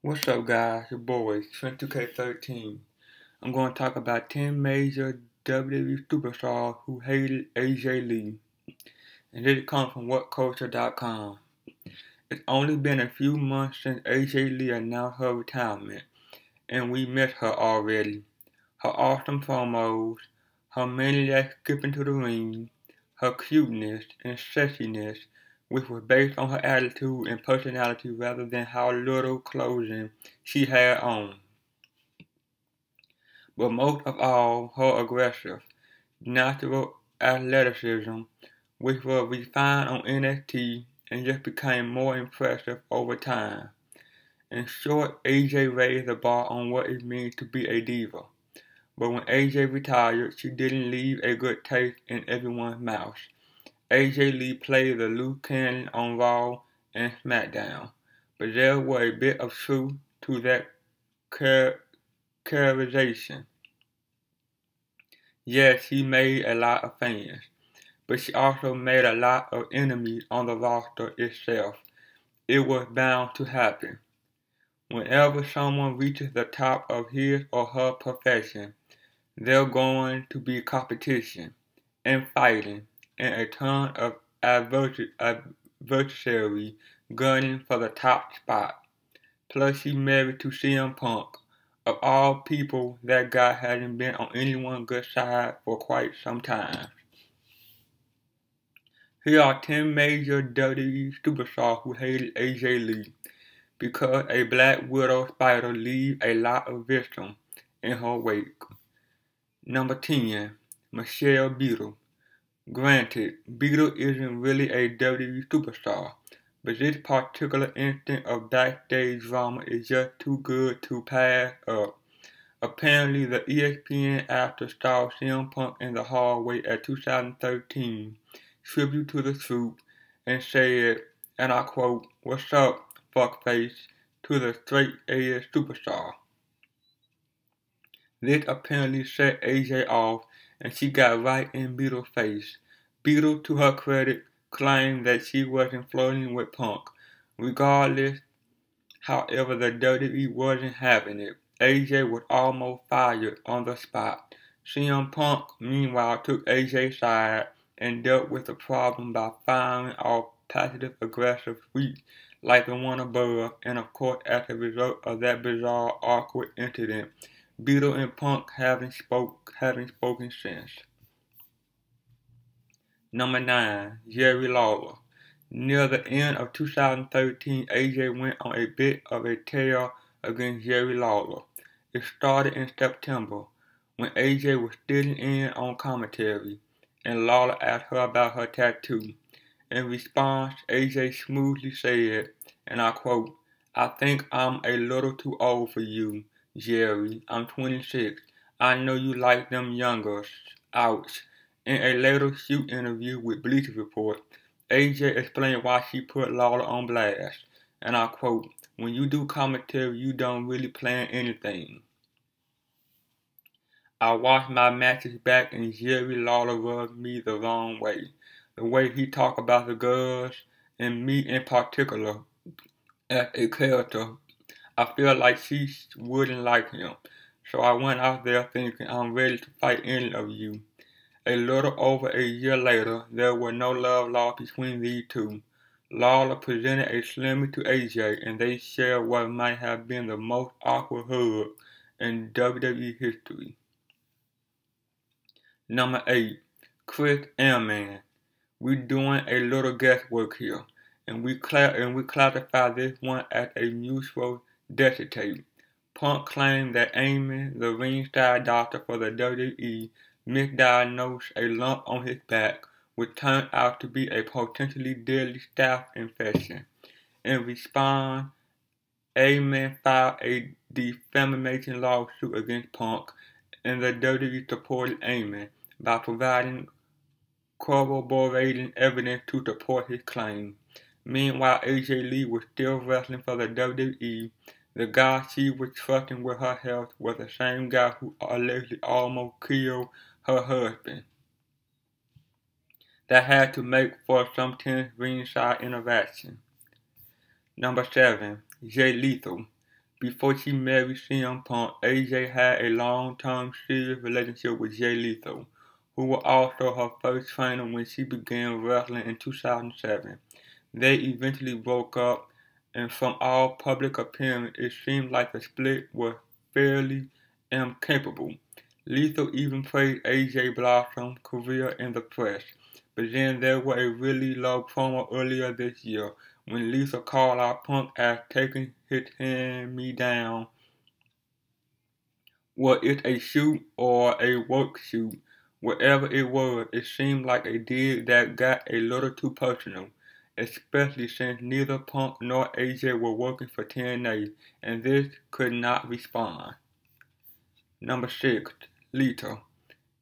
What's up, guys? Your boy, Trent2K13. I'm going to talk about 10 major WWE superstars who hated AJ Lee. And this comes from WhatCulture.com. It's only been a few months since AJ Lee announced her retirement, and we miss her already. Her awesome promos, her maniac skipping to the ring, her cuteness and sexiness, which was based on her attitude and personality rather than how little clothing she had on. But most of all, her aggressive, natural athleticism, which was refined on NXT and just became more impressive over time. In short, AJ raised the bar on what it means to be a diva. But when AJ retired, she didn't leave a good taste in everyone's mouth. AJ Lee played the loose cannon on Raw and SmackDown, but there was a bit of truth to that characterization. Yes, she made a lot of fans, but she also made a lot of enemies on the roster itself. It was bound to happen. Whenever someone reaches the top of his or her profession, there's going to be competition and fighting and a ton of adversary gunning for the top spot. Plus, she married to CM Punk. Of all people, that guy hasn't been on anyone's good side for quite some time. Here are 10 major WWE superstars who hated AJ Lee because a Black Widow spider leaves a lot of victims in her wake. Number 10. Michelle Beadle. Granted, Beadle isn't really a WWE superstar, but this particular instance of backstage drama is just too good to pass up. Apparently, the ESPN actor saw CM Punk in the hallway at 2013 Tribute to the Truth and said, and I quote, "What's up, fuckface," to the straight-edge superstar. This apparently set AJ off, and she got right in Beadle's face. Beadle, to her credit, claimed that she wasn't flirting with Punk. Regardless, however, the WWE wasn't having it. AJ was almost fired on the spot. CM Punk, meanwhile, took AJ's side and dealt with the problem by firing off passive-aggressive tweets like the one above, and of course, as a result of that bizarre, awkward incident, Beadle and Punk haven't spoken since. Number 9. Jerry Lawler. Near the end of 2013, AJ went on a bit of a tear against Jerry Lawler. It started in September, when AJ was sitting in on commentary, and Lawler asked her about her tattoo. In response, AJ smoothly said, and I quote, "I think I'm a little too old for you, Jerry. I'm 26. I know you like them youngers. Ouch." In a later shoot interview with Bleacher Report, AJ explained why she put Lawler on blast, and I quote, "When you do commentary, you don't really plan anything. I watched my matches back and Jerry Lawler rubbed me the wrong way. The way he talked about the girls, and me in particular, as a character, I feel like she wouldn't like him. So I went out there thinking I'm ready to fight any of you." A little over a year later, there was no love lost between these two. Lawler presented a Slimmy to AJ, and they shared what might have been the most awkward hug in WWE history. Number 8. Chris Airman. We're doing a little guesswork here, and we classify this one as a mutual tape. Punk claimed that Amy, the ringside doctor for the WWE, misdiagnosed a lump on his back, which turned out to be a potentially deadly staph infection. In response, Amy filed a defamation lawsuit against Punk, and the WWE supported Amy by providing corroborating evidence to support his claim. Meanwhile, AJ Lee was still wrestling for the WWE. The guy she was trusting with her health was the same guy who allegedly almost killed her husband. That had to make for some tense ringside interaction. Number 7. Jay Lethal. Before she married CM Punk, AJ had a long-term serious relationship with Jay Lethal, who was also her first trainer when she began wrestling in 2007. They eventually broke up, and from all public appearance, it seemed like the split was fairly amicable. Lethal even praised AJ Blossom's career in the press, but then there was a really low promo earlier this year when Lethal called out Punk as taking his hand-me-down. Was it a shoot or a work shoot? Whatever it was, it seemed like a dig that got a little too personal, especially since neither Punk nor AJ were working for TNA, and this could not respond. Number 6. Lita.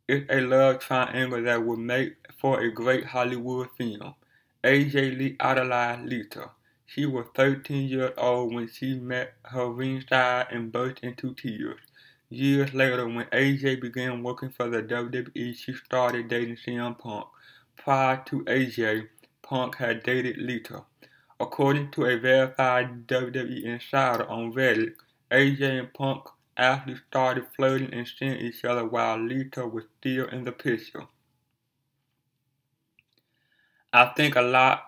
It's a love triangle that would make for a great Hollywood film. AJ Lee idolized Lita. She was 13 years old when she met her ringside and burst into tears. Years later, when AJ began working for the WWE, she started dating CM Punk. Prior to AJ, Punk had dated Lita. According to a verified WWE insider on Reddit, AJ and Punk actually started flirting and seeing each other while Lita was still in the picture. I think a lot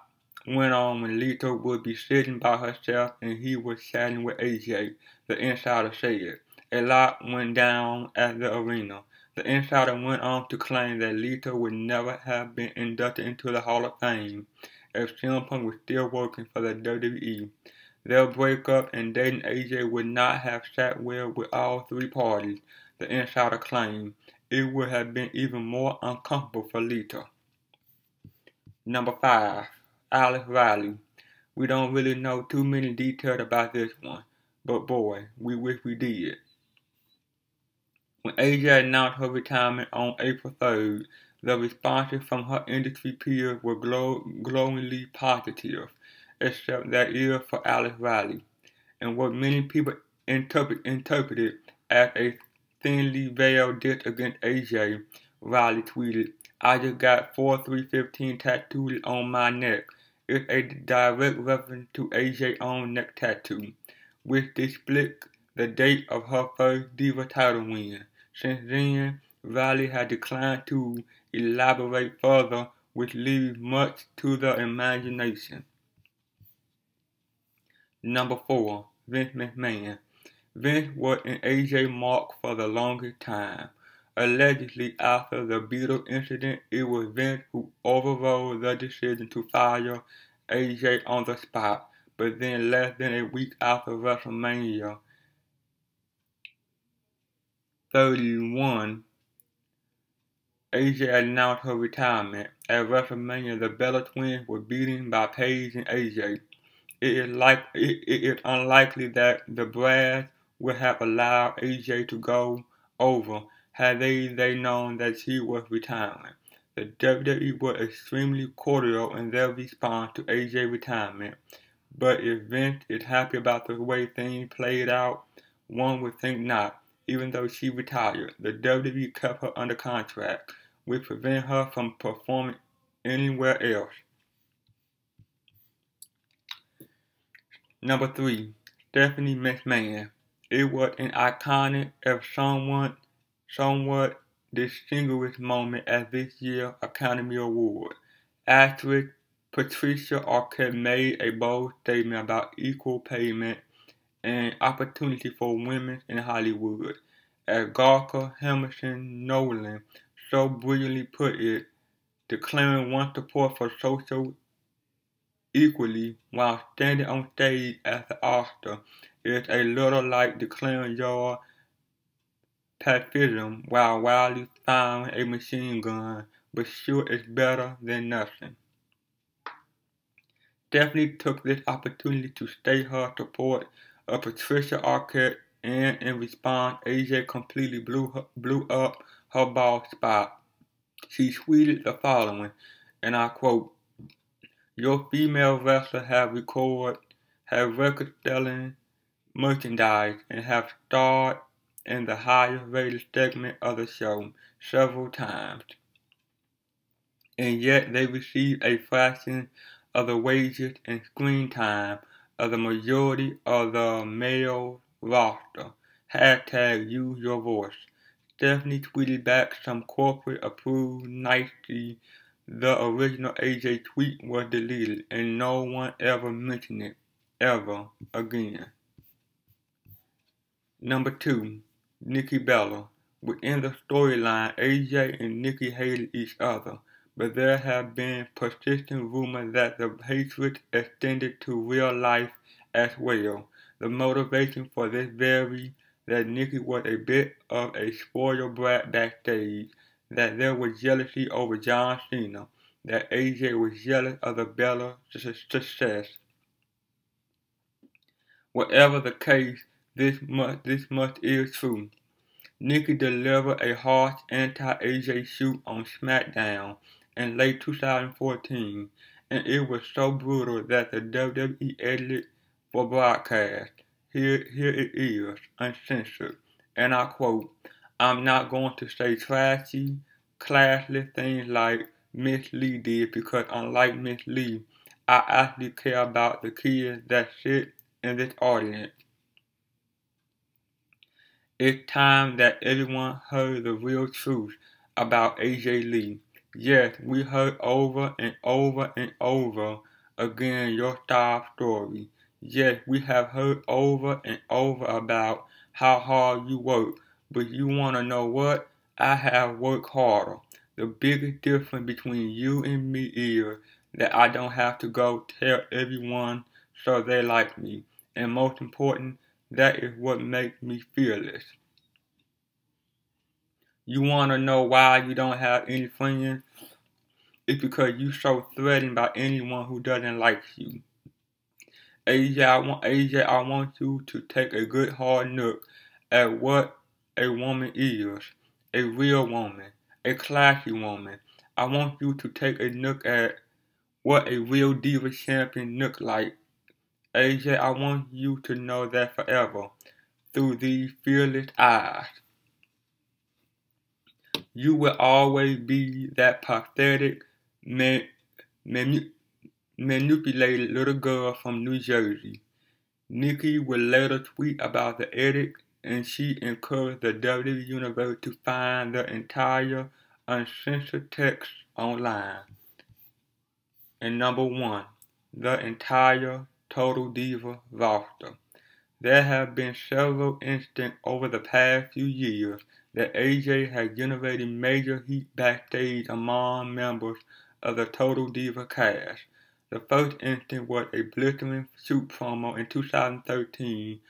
went on when Lita would be sitting by herself and he was chatting with AJ, the insider said. A lot went down at the arena. The insider went on to claim that Lita would never have been inducted into the Hall of Fame if CM Punk was still working for the WWE. Their breakup and dating AJ would not have sat well with all three parties, the insider claimed. It would have been even more uncomfortable for Lita. Number 5. Alice Riley. We don't really know too many details about this one, but boy, we wish we did. When AJ announced her retirement on April 3rd, the responses from her industry peers were glowingly positive, except that is for Alice Riley, and what many people interpreted as a thinly veiled diss against AJ. Riley tweeted, "I just got 4315 tattooed on my neck." It's a direct reference to AJ's own neck tattoo, which displays the date of her first Diva title win. Since then, Riley has declined to elaborate further, which leaves much to the imagination. Number 4. Vince McMahon. Vince was an AJ mark for the longest time. Allegedly, after the Beatles incident, it was Vince who overrode the decision to fire AJ on the spot, but then less than a week after WrestleMania 31, AJ announced her retirement. At WrestleMania, the Bella Twins were beaten by Paige and AJ. It is unlikely that the Brass would have allowed AJ to go over had they known that she was retiring. The WWE was extremely cordial in their response to AJ's retirement, but if Vince is happy about the way things played out, one would think not. Even though she retired, the WWE kept her under contract, which prevented her from performing anywhere else. Number 3. Stephanie McMahon. It was an iconic, if somewhat distinguished moment at this year's Academy Award. Actress Patricia Arquette made a bold statement about equal payment and opportunity for women in Hollywood. As Garker Hamilton Nolan so brilliantly put it, declaring one's support for social equality while standing on stage at the Oscar is a little like declaring your pacifism while wildly firing a machine gun, but sure it's better than nothing. Stephanie took this opportunity to state her support of Patricia Arquette, and in response, AJ completely blew up her bald spot. She tweeted the following, and I quote, "Your female wrestlers have record-selling merchandise and have starred in the highest-rated segment of the show several times, and yet they receive a fraction of the wages and screen time of the majority of the male roster. Hashtag use your voice. Stephanie tweeted back some corporate approved nicety. The original AJ tweet was deleted and no one ever mentioned it ever again. Number 2, Nikki Bella. Within the storyline, AJ and Nikki hated each other, but there have been persistent rumors that the hatred extended to real life as well. The motivation for this varied, that Nikki was a bit of a spoiled brat backstage, that there was jealousy over John Cena, that AJ was jealous of the Bella success. Whatever the case, this much is true. Nikki delivered a harsh anti-AJ shoot on SmackDown in late 2014, and it was so brutal that the WWE edited for broadcast. Here it is, uncensored, and I quote, "I'm not going to say trashy, classless things like Miss Lee did because unlike Miss Lee, I actually care about the kids that sit in this audience. It's time that everyone heard the real truth about AJ Lee. Yes, we heard over and over and over again your star story. Yes, we have heard over and over about how hard you work, but you want to know what? I have worked harder. The biggest difference between you and me is that I don't have to go tell everyone so they like me. And most important, that is what makes me fearless. You want to know why you don't have any friends? It's because you're so threatened by anyone who doesn't like you. AJ, I want you to take a good hard look at what a woman is. A real woman. A classy woman. I want you to take a look at what a real diva champion looks like. AJ, I want you to know that forever, through these fearless eyes. You will always be that pathetic, manipulated little girl from New Jersey. Nikki would later tweet about the edit, and she encouraged the WWE Universe to find the entire uncensored text online. And number 1, the entire Total Diva roster. There have been several instances over the past few years that AJ has generated major heat backstage among members of the Total Diva cast. The first instance was a blistering shoot promo in 2013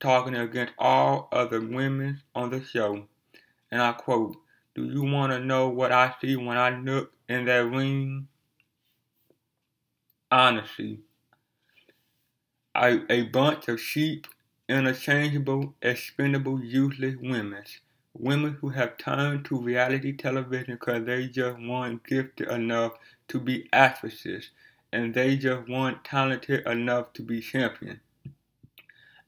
talking against all other women on the show. And I quote, "Do you want to know what I see when I look in that ring? Honestly, a bunch of cheap, interchangeable, expendable, useless women. Women who have turned to reality television because they just weren't gifted enough to be actresses, and they just weren't talented enough to be champions.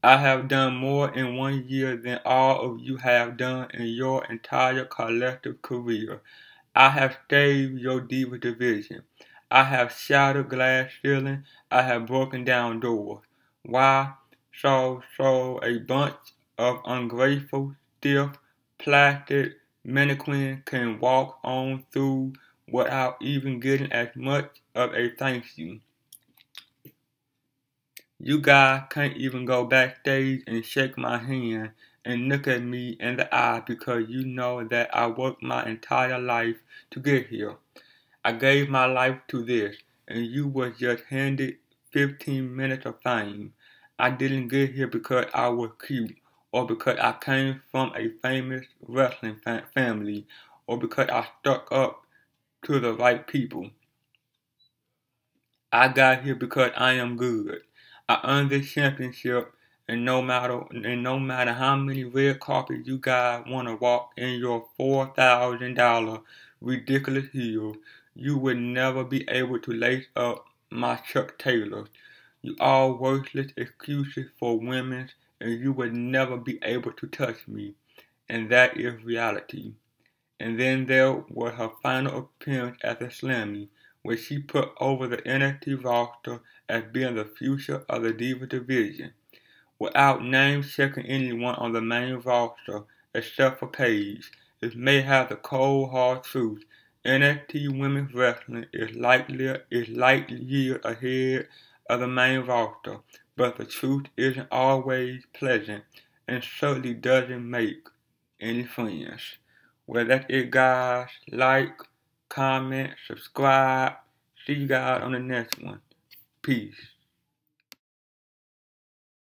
I have done more in 1 year than all of you have done in your entire collective career. I have saved your diva division. I have shattered glass ceilings. I have broken down doors. Why? So a bunch of ungrateful, stiff, plastic mannequins can walk on through without even getting as much of a thank you. You guys can't even go backstage and shake my hand and look at me in the eye because you know that I worked my entire life to get here. I gave my life to this, and you was just handed 15 minutes of fame. I didn't get here because I was cute, or because I came from a famous wrestling family, or because I stuck up to the right people. I got here because I am good. I earned this championship, and no matter how many red carpets you guys want to walk in your $4,000 ridiculous heels, you will never be able to lace up my Chuck Taylors. You all worthless excuses for women, and you will never be able to touch me. And that is reality." And then there was her final appearance at the Slammy, where she put over the NXT roster as being the future of the Diva division. without name-checking anyone on the main roster except for Paige. It may have the cold hard truth. NXT Women's Wrestling is light years ahead of the main roster, but the truth isn't always pleasant and certainly doesn't make any friends. Well, that's it, guys. Like, comment, subscribe. See you guys on the next one. Peace.